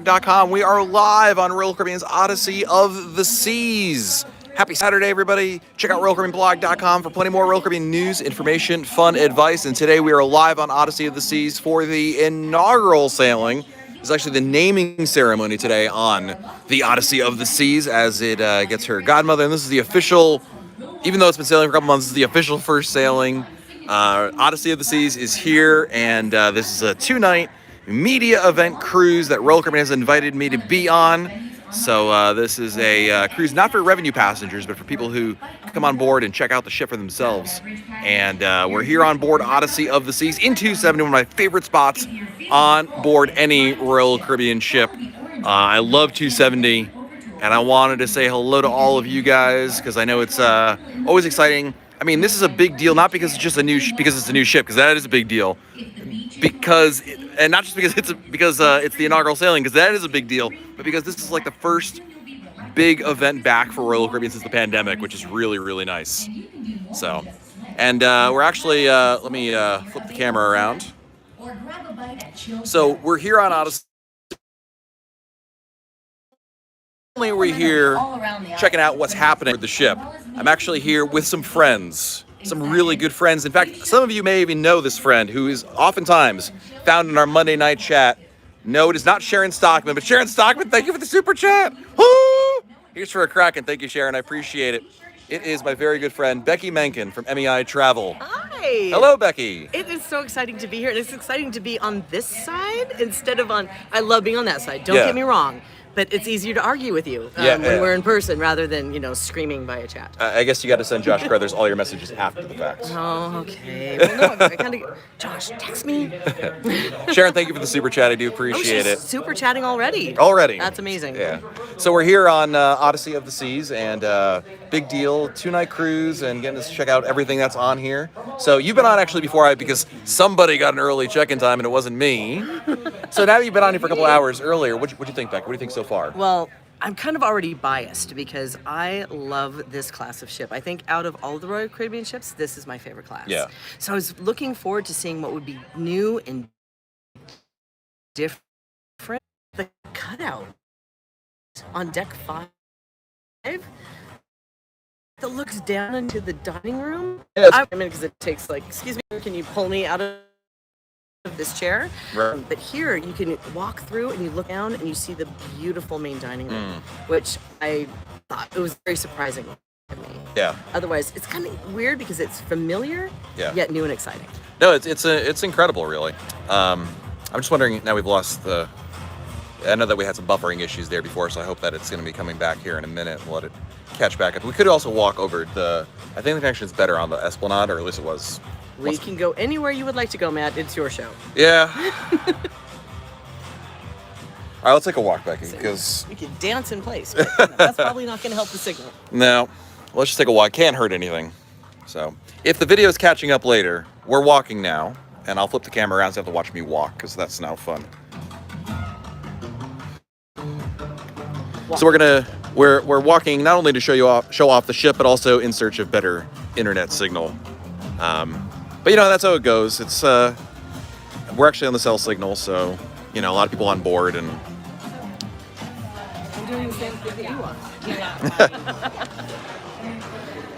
blog.com. We are live on Royal Caribbean's Odyssey of the Seas. Happy Saturday, everybody. Check out RoyalCaribbeanBlog.com for plenty more Royal Caribbean news, information, fun, advice. And today we are live on Odyssey of the Seas for the inaugural sailing. It's actually the naming ceremony today on the Odyssey of the Seas as it gets her godmother. And this is the official, even though it's been sailing for a couple months, this is the official first sailing. Odyssey of the Seas is here, and this is a two-night media event cruise that Royal Caribbean has invited me to be on. So this is a cruise not for revenue passengers, but for people who come on board and check out the ship for themselves. And we're here on board Odyssey of the Seas in 270, one of my favorite spots on board any Royal Caribbean ship. I love 270, and I wanted to say hello to all of you guys because I know it's always exciting. I mean, this is a big deal, not because it's just a new because it's a new ship, because that is a big deal. And not just because it's the inaugural sailing, because that is a big deal, but because this is like the first big event back for Royal Caribbean since the pandemic, which is really, really nice. So, and we're actually let me flip the camera around. So we're here on Odyssey. Not only are we here checking out what's happening with the ship, I'm actually here with some friends. Some really good friends. In fact, some of you may even know this friend who is oftentimes found in our Monday night chat. No, it is not Sharon Stockman, but Sharon Stockman, thank you for the super chat. Woo! Here's for a crack, and thank you, Sharon. I appreciate it. It is my very good friend, Becky Menken from MEI Travel. Hi. Hello, Becky. It is so exciting to be here. And it's exciting to be on this side instead of on, I love being on that side. Don't get me wrong. But it's easier to argue with you when we're in person rather than, screaming by a chat. I guess you got to send Josh Crothers all your messages after the fact. Oh, okay. Well, no, I kind of... Josh, text me. Sharon, thank you for the super chat. I do appreciate it. Super chatting already. Already. That's amazing. Yeah. So we're here on Odyssey of the Seas, and big deal, two-night cruise, and getting to check out everything that's on here. So you've been on actually before because somebody got an early check-in time, and it wasn't me. So now you've been on here for a couple hours earlier. What'd you think, Beck? What do you think so far? Well, I'm kind of already biased because I love this class of ship. I think out of all the Royal Caribbean ships, this is my favorite class. Yeah. So I was looking forward to seeing what would be new and different. The cutout on deck 5 that looks down into the dining room. Yeah, because it takes excuse me, can you pull me out of this chair? Right. But here you can walk through and you look down and you see the beautiful main dining room, which I thought it was very surprising to me. Yeah. Otherwise, it's kind of weird because it's familiar, yet new and exciting. No, it's incredible, really. I'm just wondering, now we've lost I know that we had some buffering issues there before, so I hope that it's going to be coming back here in a minute and let it catch back up. We could also walk over I think the connection is better on the Esplanade, or at least it was. We can go anywhere you would like to go, Matt. It's your show. Yeah. All right, let's take a walk, Becky, because we can dance in place, but that's probably not going to help the signal. No, let's just take a walk. Can't hurt anything. So if the video is catching up later, we're walking now, and I'll flip the camera around so you have to watch me walk, because that's now fun. Walk. So we're walking not only to show off the ship, but also in search of better internet signal. But that's how it goes. It's we're actually on the cell signal, so a lot of people on board, and I'm doing the same thing that you are. Yeah.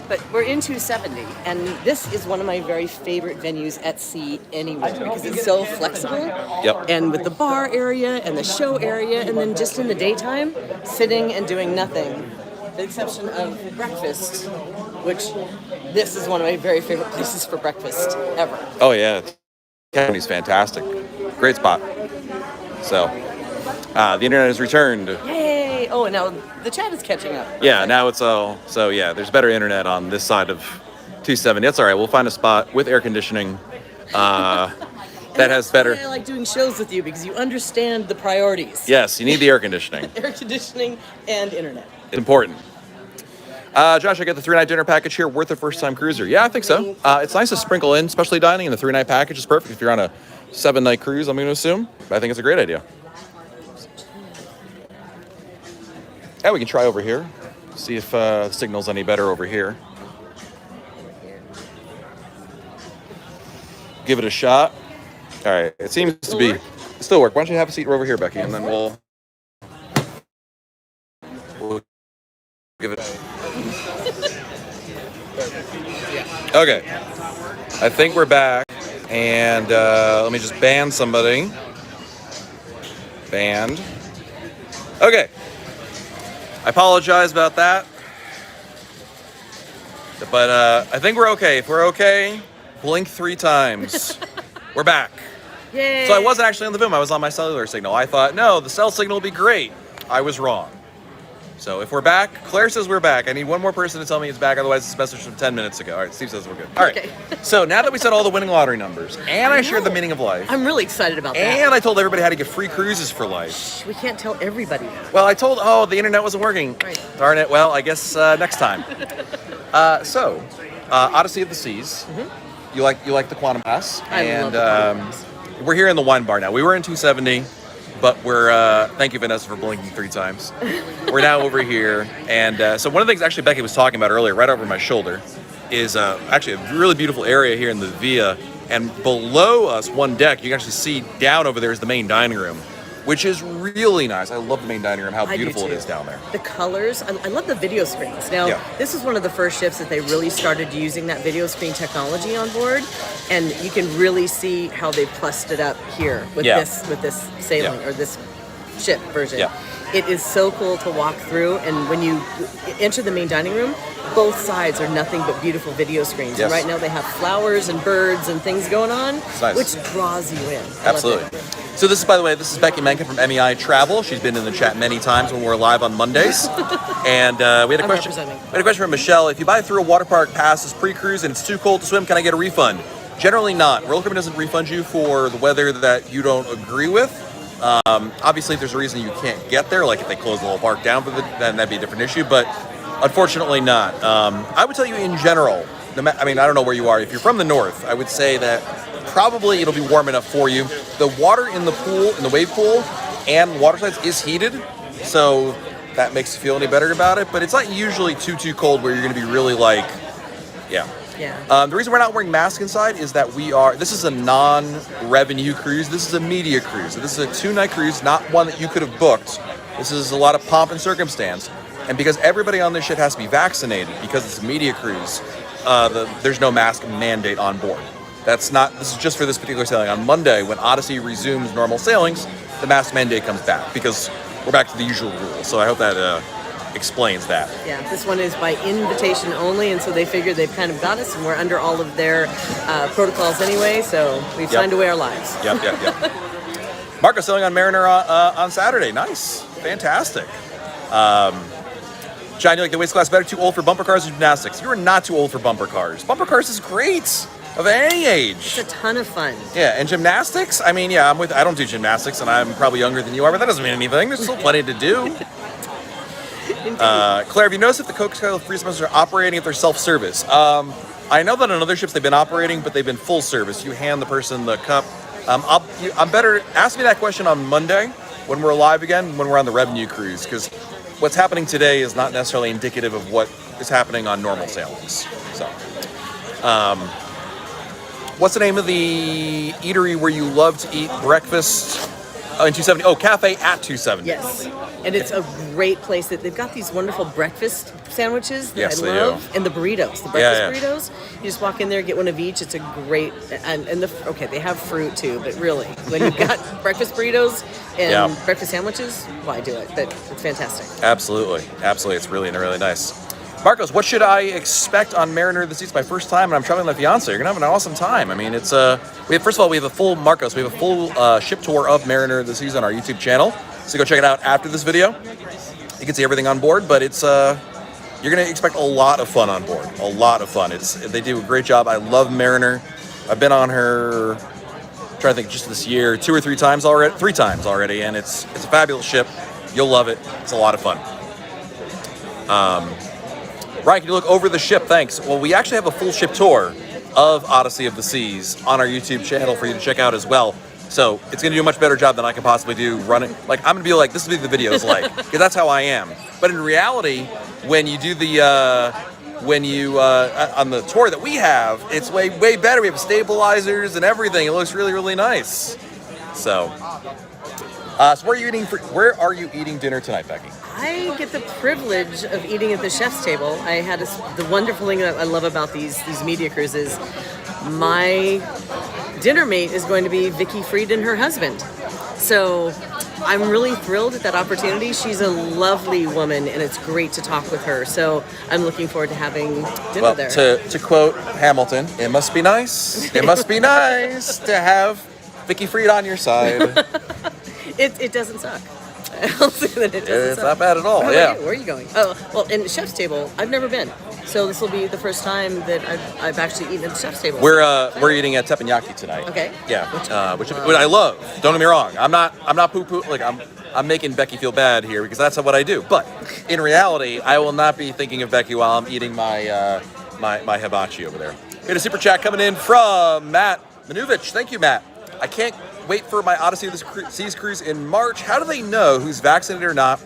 But we're in 270, and this is one of my very favorite venues at sea anywhere because it's so flexible. Yep. And with the bar area and the show area, and then just in the daytime, sitting and doing nothing, with the exception of breakfast, which this is one of my very favorite places for breakfast ever. Oh yeah, County's fantastic, great spot. So the internet has returned. Yay! Oh, and now the chat is catching up. Yeah, now it's all there's better internet on this side of 270. That's all right. We'll find a spot with air conditioning. That has better. I like doing shows with you because you understand the priorities. Yes, you need the air conditioning. Air conditioning and internet. It's important. Josh, I get the 3-night dinner package here, worth a first-time cruiser. Yeah, I think so. It's nice to sprinkle in specialty dining, and the 3-night package is perfect if you're on a 7-night cruise, I'm going to assume. But I think it's a great idea. Yeah, we can try over here, see if the signal's any better over here. Give it a shot. All right, it seems to be still work. Why don't you have a seat over here, Becky, and then we'll We'll give it. Okay. I think we're back. And let me just ban somebody. Banned. Okay. I apologize about that. But I think we're okay. If we're okay, blink 3 times. We're back. Yay. So I wasn't actually on the boom. I was on my cellular signal. I thought, no, the cell signal will be great. I was wrong. So if we're back, Claire says we're back. I need one more person to tell me it's back. Otherwise, it's a message from 10 minutes ago. All right, Steve says we're good. All right. Okay. So now that we said all the winning lottery numbers, and I shared the meaning of life, I'm really excited about that. and I told everybody how to get free cruises for life. Shh, we can't tell everybody that. Well, I told, the internet wasn't working. Right. Darn it. Well, I guess next time. Odyssey of the Seas. Mm-hmm. You like the Quantum Pass. I love the Quantum Pass. We're here in the wine bar now. We were in 270, but we're, thank you, Vanessa, for blinking 3 times. We're now over here. And so one of the things actually Becky was talking about earlier, right over my shoulder, is actually a really beautiful area here in the Via. And below us, one deck, you can actually see down over there is the main dining room, which is really nice. I love the main dining room, how beautiful it is down there. The colors, I love the video screens. Now, Yeah. This is one of the first ships that they really started using that video screen technology on board, and you can really see how they plussed it up here with this sailing or this ship version. Yeah. It is so cool to walk through, and when you enter the main dining room, both sides are nothing but beautiful video screens. Yes. And right now they have flowers and birds and things going on, nice. which draws you in. Absolutely. So this is, by the way, this is Becky Menken from MEI Travel. She's been in the chat many times when we're live on Mondays. And we had a question. We had a question from Michelle. If you buy through a water park pass as pre-cruise and it's too cold to swim, can I get a refund? Generally not. Royal Caribbean doesn't refund you for the weather that you don't agree with. Obviously, if there's a reason you can't get there, like if they close the whole park down for then that'd be a different issue. But unfortunately, not. I would tell you in general. I mean, I don't know where you are. If you're from the north, I would say that probably it'll be warm enough for you. The water in the pool, in the wave pool, and water slides is heated, so that makes you feel any better about it. But it's not usually too cold where you're going to be really like, yeah. Yeah. The reason we're not wearing masks inside is that this is a non-revenue cruise. This is a media cruise. So this is a 2-night cruise, not one that you could have booked. This is a lot of pomp and circumstance. And because everybody on this ship has to be vaccinated, because it's a media cruise, there's no mask mandate on board. This is just for this particular sailing. On Monday, when Odyssey resumes normal sailings, the mask mandate comes back because we're back to the usual rules. So I hope that explains that. Yeah, this one is by invitation only, and so they figure they've kind of got us, and we're under all of their protocols anyway, so we've signed away our lives. Yep. Marco sailing on Mariner on Saturday. Nice. Fantastic. John, you like the waist class better? Too old for bumper cars or gymnastics? You are not too old for bumper cars. Bumper cars is great. Of any age. It's a ton of fun. Yeah, and gymnastics? I mean, yeah, I don't do gymnastics, and I'm probably younger than you are, but that doesn't mean anything. There's still plenty to do. Claire, have you noticed if the Coca-Cola free semesters are operating if they're self-service? I know that on other ships they've been operating, but they've been full service. You hand the person the cup. I'm better. Ask me that question on Monday when we're live again, when we're on the revenue cruise, because what's happening today is not necessarily indicative of what is happening on normal sailings. So, what's the name of the eatery where you love to eat breakfast in 270? Oh, Cafe at 270. Yes. And it's a great place that they've got these wonderful breakfast sandwiches that I love. And the burritos, the breakfast burritos. You just walk in there, get one of each. It's a great, and they have fruit too, but really, when you've got breakfast burritos and breakfast sandwiches, why do it? It's fantastic. Absolutely. It's really nice. Marcos, what should I expect on Mariner of the Seas? My first time, and I'm traveling with my fiance. You're gonna have an awesome time. I mean, it's we have a full ship tour of Mariner of the Seas on our YouTube channel. So go check it out after this video. You can see everything on board, but it's you're gonna expect a lot of fun on board. A lot of fun. They do a great job. I love Mariner. I've been on her, I'm trying to think, just this year, 2 or 3 times already, 3 times already, and it's a fabulous ship. You'll love it. It's a lot of fun. Ryan, can you look over the ship? Thanks. Well, we actually have a full ship tour of Odyssey of the Seas on our YouTube channel for you to check out as well. So it's going to do a much better job than I could possibly do running. Like, I'm going to be like, this is what the video's like, because that's how I am. But in reality, when you do on the tour that we have, it's way better. We have stabilizers and everything. It looks really nice. So, So where are you eating dinner tonight, Becky? I get the privilege of eating at the chef's table. I had the wonderful thing that I love about these media cruises. My dinner mate is going to be Vicky Fried and her husband. So I'm really thrilled at that opportunity. She's a lovely woman, and it's great to talk with her. So I'm looking forward to having dinner there. To quote Hamilton, it must be nice. It must be nice to have Vicky Fried on your side. It doesn't suck. I'll say that it doesn't It's suck. not bad at all. Where are you going? Oh, well, in the chef's table, I've never been. So this will be the first time that I've actually eaten at the chef's table. We're eating at Teppanyaki tonight. Okay. Yeah. Which I love. Don't get me wrong. I'm not poo-poo. Like I'm making Becky feel bad here because that's what I do. But in reality, I will not be thinking of Becky while I'm eating my my hibachi over there. We had a super chat coming in from Matt Manuvich. Thank you, Matt. I can't wait for my Odyssey of the Seas cruise in March. How do they know who's vaccinated or not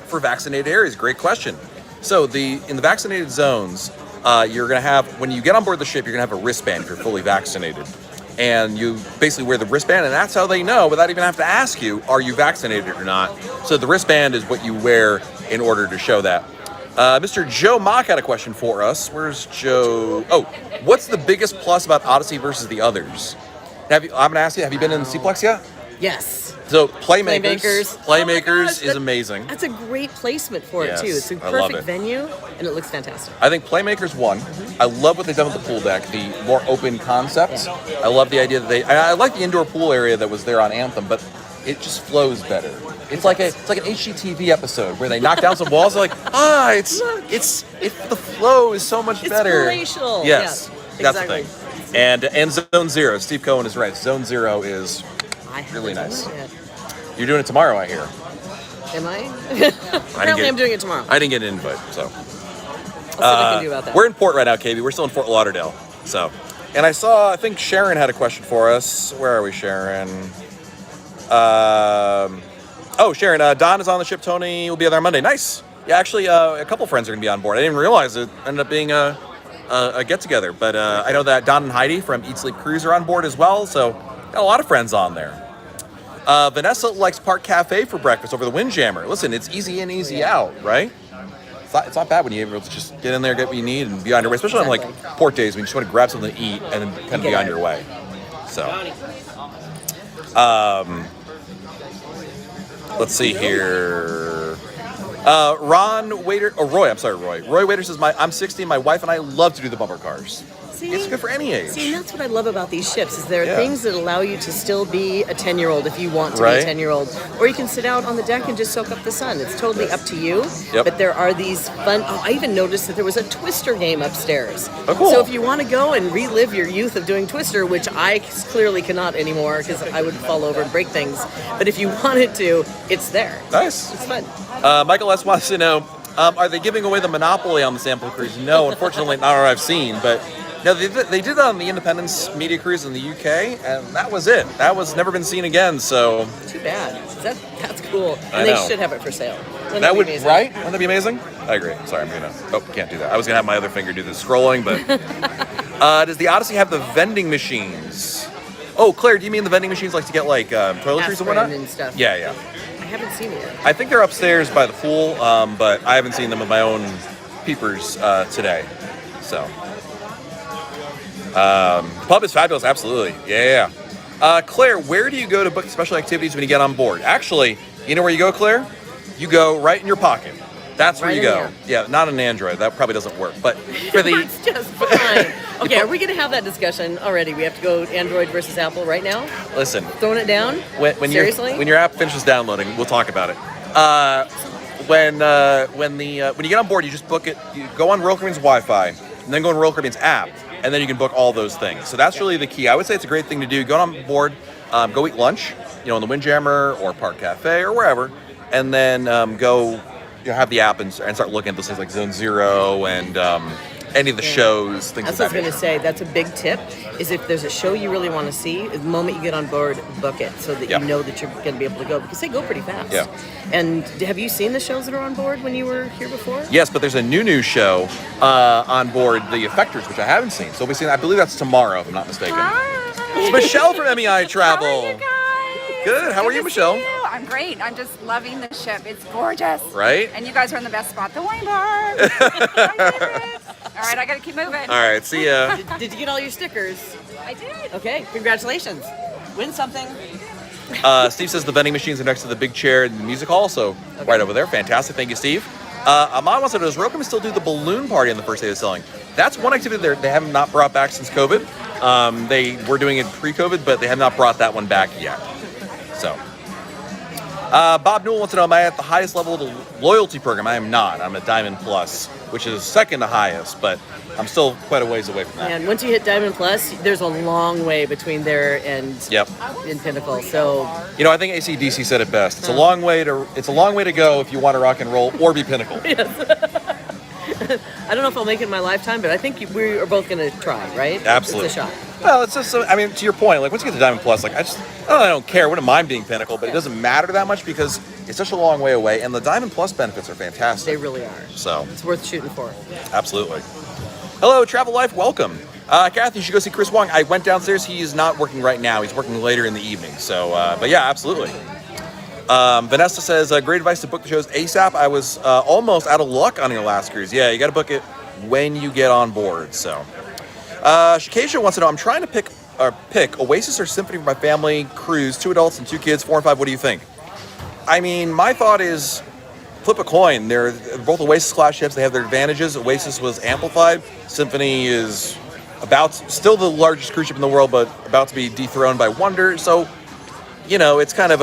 for vaccinated areas? Great question. So in the vaccinated zones, you're going to have, when you get on board the ship, you're going to have a wristband if you're fully vaccinated. And you basically wear the wristband, and that's how they know, without even having to ask you, are you vaccinated or not? So the wristband is what you wear in order to show that. Mr. Joe Mock had a question for us. Where's Joe? Oh, what's the biggest plus about Odyssey versus the others? I'm going to ask you, have you been in the Seaplex yet? Yes. So Playmakers Oh my gosh, is amazing. That's a great placement for it, Yes, too. It's a I love perfect it. venue, and it looks fantastic. I think Playmakers won. I love what they've done with the pool deck, the more open concept. Yeah. I love the idea that I like the indoor pool area that was there on Anthem, but it just flows better. It's like an HGTV episode where they knock down some walls. They're like, the flow is so much better. It's glacial. Yes, Yeah, that's exactly. the thing. And Zone Zero, Steve Cohen is right. Zone Zero is I haven't really done nice. that yet. You're doing it tomorrow, I hear. Am I? Apparently, I'm doing it tomorrow. I didn't get an invite, so. I'll see what I can do about that. We're in port right now, KB. We're still in Fort Lauderdale. So, and I think Sharon had a question for us. Where are we, Sharon? Sharon, Don is on the ship. Tony will be there on Monday. Nice. Yeah, actually, a couple friends are going to be on board. I didn't even realize it ended up being a get-together. But I know that Don and Heidi from Eat Sleep Cruise are on board as well. So, got a lot of friends on there. Vanessa likes Park Cafe for breakfast over the Windjammer. Listen, it's easy in, easy out, right? It's not bad when you're able to just get in there, get what you need, and be on your way. Especially on like port days when you just want to grab something to eat and then kind of be on your way. So, let's see here. Roy Waiter says, I'm 60 and my wife and I love to do the bumper cars. See? It's good for any age. See, and that's what I love about these ships, is there are things that allow you to still be a 10-year-old if you want to be a 10-year-old. Or you can sit out on the deck and just soak up the sun. It's totally up to you. Yep. But there are these fun... Oh, I even noticed that there was a Twister game upstairs. Oh, cool. So if you want to go and relive your youth of doing Twister, which I clearly cannot anymore because I would fall over and break things. But if you wanted to, it's there. Nice. It's fun. Michael S. wants to know, are they giving away the Monopoly on the sample cruise? No, unfortunately, not what I've seen, but... No, they did that on the Independence Media Cruise in the UK, and that was it. That was never been seen again, so... Too bad. That's cool. I And know. they should have it for sale. Wouldn't That be would, amazing? right? Wouldn't that be amazing? I agree. Sorry, I'm gonna... Oh, can't do that. I was gonna have my other finger do the scrolling, but... Does the Odyssey have the vending machines? Oh, Claire, do you mean the vending machines like to get, like, toiletries and whatnot? Aspirin and stuff. Yeah. I haven't seen it yet. I think they're upstairs by the pool, but I haven't seen them with my own peepers today, so... Pub is fabulous, absolutely. Yeah. Claire, where do you go to book special activities when you get on board? Actually, you know where you go, Claire? You go right in your pocket. That's where Right you in go. there. Yeah, not an Android. That probably doesn't work. But for the That's just fine. Okay, are we going to have that discussion already? We have to go Android versus Apple right now? listen, Throwing it down? when Seriously? your app finishes downloading, we'll talk about it. When you get on board, you just book it. You go on Royal Caribbean's Wi-Fi, and then go on Royal Caribbean's app, and then you can book all those things. So that's really the key. I would say it's a great thing to do. Go on board, go eat lunch, in the Windjammer or Park Cafe or wherever, and then go have the app and start looking at those things like Zone Zero and any of the shows, things That's of what I was that going to nature. say. That's a big tip, is if there's a show you really want to see, the moment you get on board, book it so that Yeah. you know that you're going to be able to go, because they go pretty fast. Yeah. And have you seen the shows that are on board when you were here before? Yes, but there's a new show on board, The Effectors, which I haven't seen. So we'll be seeing. I believe that's tomorrow, if I'm not mistaken. It's Michelle from MEI Travel. How are you guys? Good. How are you, to Michelle? see you. I'm great. I'm just loving the ship. It's gorgeous. Right? And you guys are in the best spot, the wine bar. My favorite. All right, I got to keep moving. All right, see ya. Did you get all your stickers? I did. Okay, congratulations. Win something. Steve says the vending machines are next to the big chair in the music hall, so right over there. Fantastic. Thank you, Steve. Ahmad wants to know, does Rokum still do the balloon party on the first day of selling? That's one activity they have not brought back since COVID. They were doing it pre-COVID, but they have not brought that one back yet. So, Bob Newell wants to know, am I at the highest level of the loyalty program? I am not. I'm at Diamond Plus, which is second to highest, but I'm still quite a ways away from that. And once you hit Diamond Plus, there's a long way between there and in Pinnacle. So, I think AC/DC said it best. It's a long way to go if you want to rock and roll or be Pinnacle. yes. I don't know if I'll make it in my lifetime, but I think we are both going to try, right? Absolutely. It's a shot. Well, it's just, to your point, like once you get to Diamond Plus, like I don't care. I wouldn't mind being Pinnacle, but it doesn't matter that much because it's such a long way away, and the Diamond Plus benefits are fantastic. They really are. So it's worth shooting for. Absolutely. Hello, Travel Life. Welcome. Kathy, you should go see Chris Wong. I went downstairs. He is not working right now. He's working later in the evening. So, but yeah, absolutely. Vanessa says, great advice to book the shows ASAP. I was almost out of luck on your last cruise. Yeah, you got to book it when you get on board. So, Shakesha wants to know, I'm trying to pick Oasis or Symphony for my family cruise, 2 adults and 2 kids, 4 and 5. What do you think? My thought is flip a coin. They're both Oasis class ships. They have their advantages. Oasis was amplified. Symphony is still the largest cruise ship in the world, but about to be dethroned by Wonder. So, it's kind of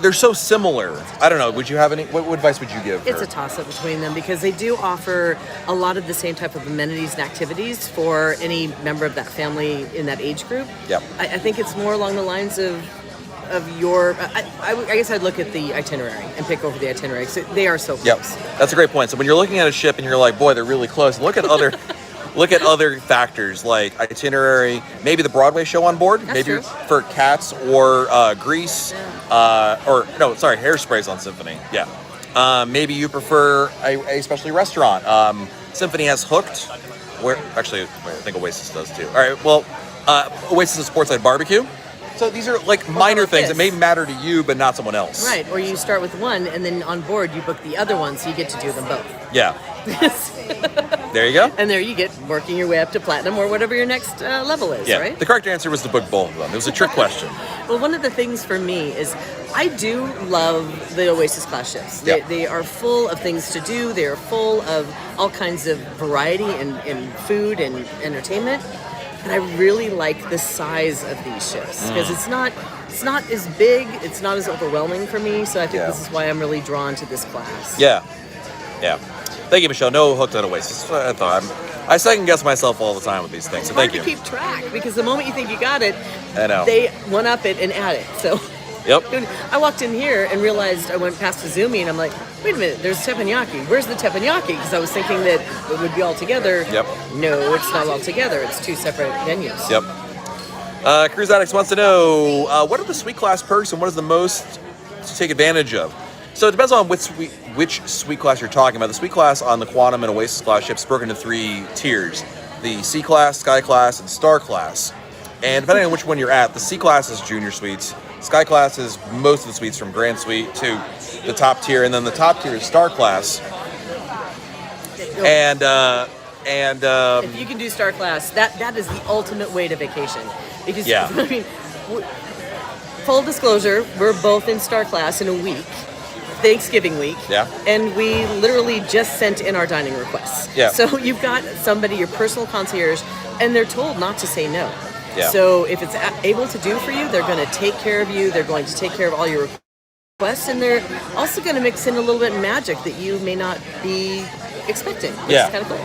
they're so similar. I don't know. Would you have what advice would you give? It's a toss-up between them because they do offer a lot of the same type of amenities and activities for any member of that family in that age group. Yep. I think it's more along the lines of your. I guess I'd look at the itinerary and pick over the itinerary. So they are so close. Yep. That's a great point. So when you're looking at a ship and you're like, boy, they're really close. Look at other. Look at other factors like itinerary, maybe the Broadway show on board, That's maybe true. For Cats or Grease, Hairsprays on Symphony. Yeah. Maybe you prefer a specialty restaurant. Symphony has Hooked, I think Oasis does too. All right, well, Oasis is Sportside Barbecue. So these are like minor things that may matter to you, but not someone else. Right, or you start with one, and then on board you book the other one, so you get to do them both. Yeah. There you go. And there you get working your way up to platinum or whatever your next level is, right? The correct answer was to book both of them. It was a trick question. Well, one of the things for me is I do love the Oasis class ships. They are full of things to do. They are full of all kinds of variety in food and entertainment. But I really like the size of these ships because it's not as big, it's not as overwhelming for me. So I think this is why I'm really drawn to this class. Yeah. Thank you, Michelle. No Hooked on Oasis. I second guess myself all the time with these things. So thank you. It's hard to keep track because the moment you think you got it, I know. They one up it and add it. So. Yep. I walked in here and realized I went past Izumi and I'm like, wait a minute, there's teppanyaki. Where's the teppanyaki? Because I was thinking that it would be all together. Yep. No, it's not all together. It's 2 separate venues. Yep. Cruise Addicts wants to know, what are the suite class perks and what is the most to take advantage of? So it depends on which suite class you're talking about. The suite class on the Quantum and Oasis class ships is broken into 3 tiers. The C class, Sky class, and Star class. And depending on which one you're at, the C class is junior suites. Sky class is most of the suites from Grand Suite to the top tier, and then the top tier is Star class. And if you can do Star class, that is the ultimate way to vacation. Because full disclosure, we're both in Star class in a week, Thanksgiving week. Yeah. And we literally just sent in our dining requests. Yeah. So you've got somebody, your personal concierge, and they're told not to say no. Yeah. So if it's able to do for you, they're going to take care of you. They're going to take care of all your requests, and they're also going to mix in a little bit of magic that you may not be expecting, which is kind of cool.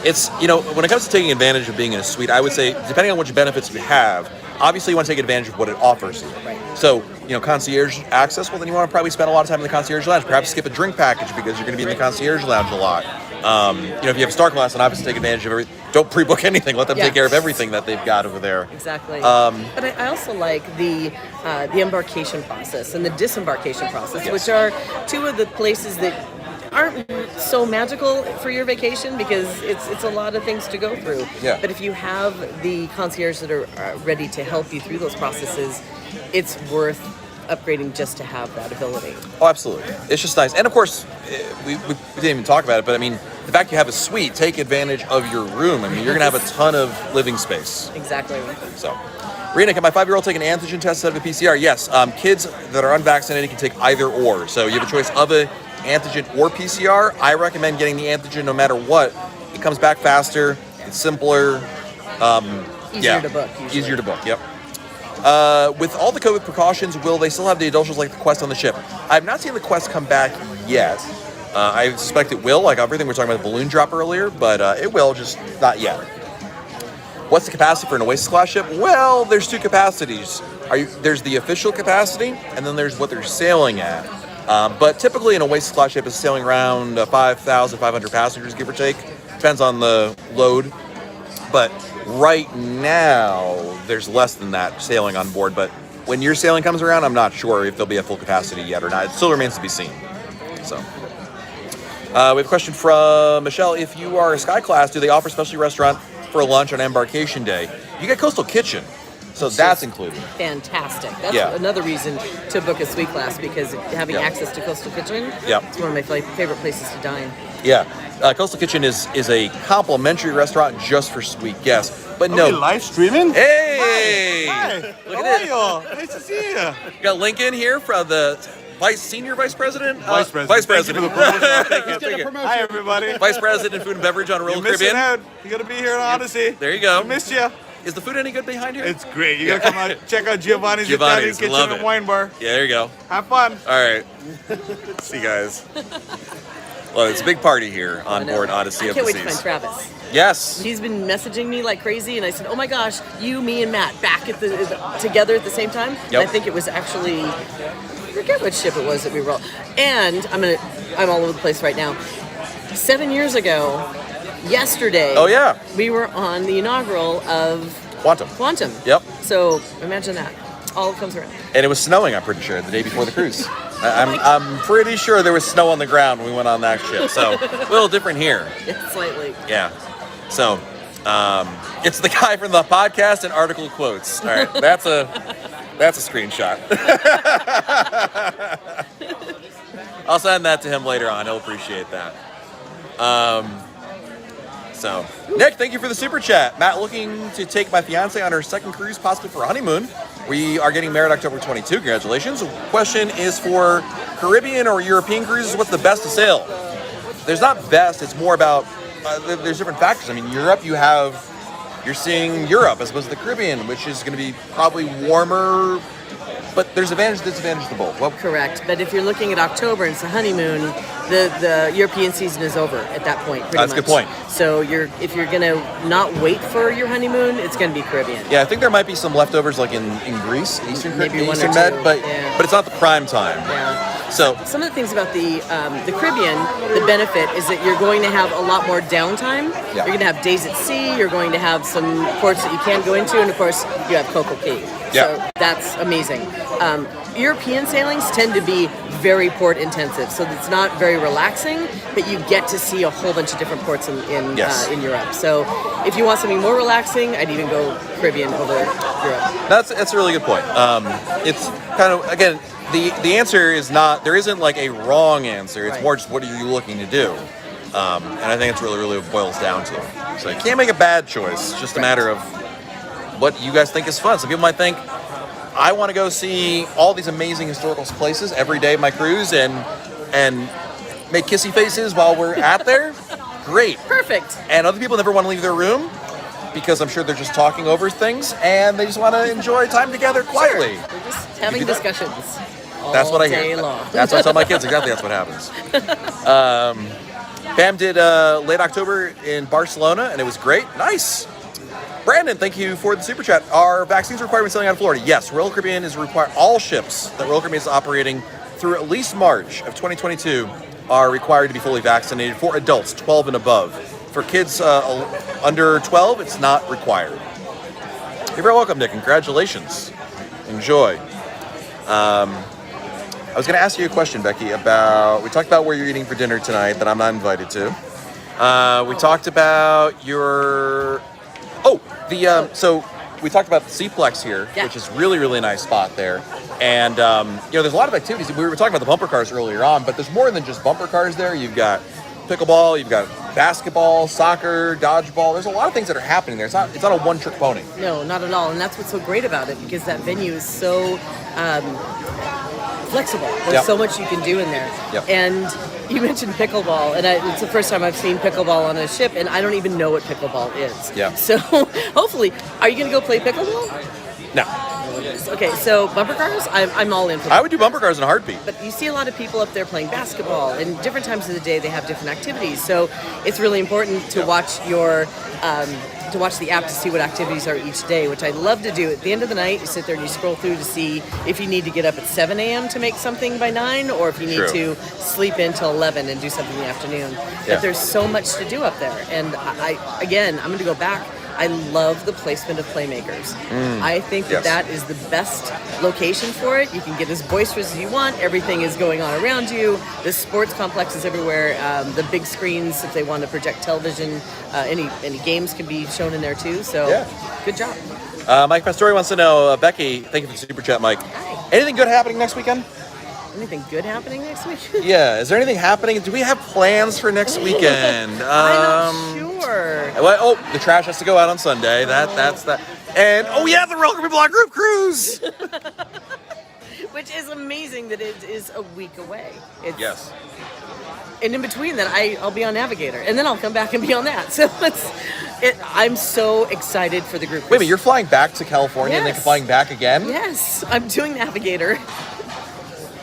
It's, when it comes to taking advantage of being in a suite, I would say, depending on which benefits you have, obviously you want to take advantage of what it offers you. Right. So, concierge access, well, then you want to probably spend a lot of time in the concierge lounge. Perhaps skip a drink package because you're going to be in the concierge lounge a lot. If you have a Star class, then obviously take advantage of everything. Don't pre-book anything. Let them take care of everything that they've got over there. Exactly. But I also like the embarkation process and the disembarkation process, which are 2 of the places that aren't so magical for your vacation because it's a lot of things to go through. Yeah. But if you have the concierge that are ready to help you through those processes, it's worth upgrading just to have that ability. Oh, absolutely. It's just nice. And of course, we didn't even talk about it, but I mean, the fact you have a suite, take advantage of your room. I mean, you're going to have a ton of living space. Exactly. So, Rena, can my 5-year-old take an antigen test instead of a PCR? Yes. Kids that are unvaccinated can take either or. So you have a choice of a antigen or PCR. I recommend getting the antigen no matter what. It comes back faster. It's simpler. Easier to book, usually. Easier to book, yep. With all the COVID precautions, will they still have the adults like the Quest on the ship? I have not seen the Quest come back yet. I suspect it will, like everything we were talking about the balloon drop earlier, but it will, just not yet. What's the capacity for an Oasis class ship? Well, there's two capacities. There's the official capacity, and then there's what they're sailing at. But typically an Oasis class ship is sailing around 5,500 passengers, give or take. Depends on the load. But right now, there's less than that sailing on board. But when your sailing comes around, I'm not sure if there'll be a full capacity yet or not. It still remains to be seen. So, we have a question from Michelle. If you are a Sky class, do they offer specialty restaurant for lunch on embarkation day? You get Coastal Kitchen, so that's included. Fantastic. That's another reason to book a suite class, because having access to Coastal Kitchen, it's one of my favorite places to dine. Yeah. Coastal Kitchen is a complimentary restaurant just for suite guests. But no. Live streaming? Hey! Hi. Look How at are it. you? Nice to see you. Got Lincoln here from the senior vice president? Vice president. Vice president. Thank you for the promotion. Thank you. Hi, everybody. Vice president in food and beverage on Royal You're missing Caribbean. out. You got to be here on Odyssey. There you go. I missed you. Is the food any good behind here? It's great. You got to come out, check out Giovanni's Italian Kitchen love and it. Wine Bar. Yeah, there you go. Have fun. All right. See you guys. Well, it's a big party here on board Odyssey I of the can't wait to Seas. find Travis. Yes. He's been messaging me like crazy, and I said, "Oh my gosh, you, me, and Matt back at together at the same time." Yep. And I think it was actually, I forget which ship it was that we were all. And I'm all over the place right now. 7 years ago, yesterday. Oh yeah. We were on the inaugural of Quantum. Yep. So imagine that. All comes around. And it was snowing, I'm pretty sure, the day before the cruise. I'm pretty sure there was snow on the ground when we went on that ship. So a little different here. Slightly. Yeah. So it's the guy from the podcast and article quotes. All right. That's a screenshot. I'll send that to him later on. He'll appreciate that. So, Nick, thank you for the super chat. Matt, looking to take my fiance on her second cruise, possibly for a honeymoon. We are getting married October 22. Congratulations. Question is for Caribbean or European cruises, what's the best to sail? There's not best. It's more about, there's different factors. I mean, Europe, you're seeing Europe as opposed to the Caribbean, which is going to be probably warmer. But there's advantage and disadvantage to both. Well, correct. But if you're looking at October and it's a honeymoon, the European season is over at that point. That's a good point. So if you're gonna not wait for your honeymoon, it's gonna be Caribbean. Yeah, I think there might be some leftovers like in Greece, Eastern Maybe one or Eastern two, Med, but yeah. it's not the prime time. Yeah. So some of the things about the Caribbean, the benefit is that you're going to have a lot more downtime. Yeah. You're going to have days at sea. You're going to have some ports that you can go into, and of course you have Coco Cay. Yeah. So that's amazing. European sailings tend to be very port intensive, so it's not very relaxing, but you get to see a whole bunch of different ports in Europe. So if you want something more relaxing, I'd even go Caribbean over Europe. That's a really good point. It's kind of, again, the answer is not, there isn't like a wrong answer. It's more just what are you looking to do? And I think it's really what it boils down to. So you can't make a bad choice. It's just a matter of what you guys think is fun. Some people might think, I want to go see all these amazing historical places every day of my cruise and make kissy faces while we're at there. Great. Perfect. And other people never want to leave their room because I'm sure they're just talking over things and they just want to enjoy time together quietly. Sure. We're just having discussions. That's what I hear. Day long. That's what I tell my kids. Exactly, that's what happens. Pam did late October in Barcelona, and it was great. Nice. Brandon, thank you for the super chat. Are vaccines required when sailing out of Florida? Yes, Royal Caribbean is required. All ships that Royal Caribbean is operating through at least March of 2022 are required to be fully vaccinated for adults 12 and above. For kids under 12, it's not required. You're very welcome, Nick. Congratulations. Enjoy. I was going to ask you a question, Becky, we talked about where you're eating for dinner tonight that I'm not invited to. We talked about so we talked about the Cplex here, Yeah. which is really, really nice spot there. And, there's a lot of activities. We were talking about the bumper cars earlier on, but there's more than just bumper cars there. You've got pickleball, you've got basketball, soccer, dodgeball. There's a lot of things that are happening there. It's not a one-trick pony. No, not at all. And that's what's so great about it, because that venue is so flexible. There's so much you can do in there. Yep. And you mentioned pickleball, and it's the first time I've seen pickleball on a ship, and I don't even know what pickleball is. Yeah. So hopefully, are you going to go play pickleball? No. Okay, so bumper cars, I'm all in for that. I would do bumper cars in a heartbeat. But you see a lot of people up there playing basketball, and different times of the day they have different activities. So it's really important to watch to watch the app to see what activities are each day, which I love to do. At the end of the night, you sit there and you scroll through to see if you need to get up at 7 a.m. to make something by 9, or if you need to sleep in till 11 and do something in the afternoon. But there's so much to do up there. And I'm going to go back. I love the placement of playmakers. I think that is the best location for it. You can get as boisterous as you want. Everything is going on around you. The sports complex is everywhere. The big screens, if they want to project television, any games can be shown in there too. So good job. Mike Pastori wants to know, Becky, thank you for the super chat, Mike. Hi. Anything good happening next weekend? Anything good happening next week? Yeah, is there anything happening? Do we have plans for next weekend? I'm not sure. Well, the trash has to go out on Sunday. That's that. And the Royal Caribbean Blog Group Cruise. Which is amazing that it is a week away. Yes. And in between that, I'll be on Navigator, and then I'll come back and be on that. So I'm so excited for the group. Wait a minute, you're flying back to California and then flying back again? Yes, I'm doing Navigator.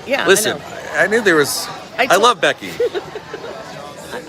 Yeah, Listen, I knew there was. I love Becky.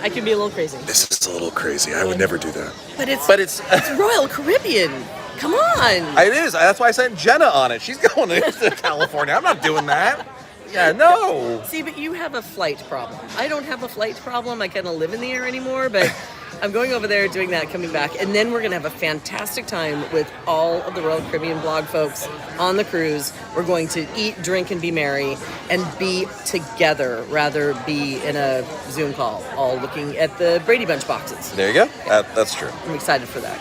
I can be a little crazy. This is a little crazy. I would never do that. But it's Royal Caribbean. Come on. It is. That's why I sent Jenna on it. She's going to California. I'm not doing that. Yeah, no. See, but you have a flight problem. I don't have a flight problem. I kind of live in the air anymore, but I'm going over there, doing that, coming back, and then we're going to have a fantastic time with all of the Royal Caribbean blog folks on the cruise. We're going to eat, drink, and be merry, and be together, rather be in a Zoom call, all looking at the Brady Bunch boxes. There you go. That's true. I'm excited for that.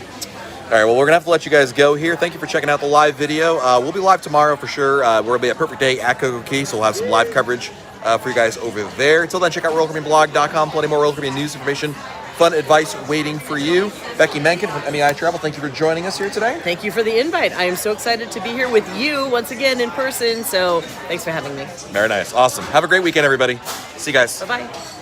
All right, well, we're going to have to let you guys go here. Thank you for checking out the live video. We'll be live tomorrow for sure. We're going to be at Perfect Day at Coco Key, so we'll have some live coverage for you guys over there. Until then, check out RoyalCaribbeanBlog.com. Plenty more Royal Caribbean news, information, fun advice waiting for you. Becky Menken from MEI Travel, thank you for joining us here today. Thank you for the invite. I am so excited to be here with you once again in person, so thanks for having me. Very nice. Awesome. Have a great weekend, everybody. See you guys. Bye-bye.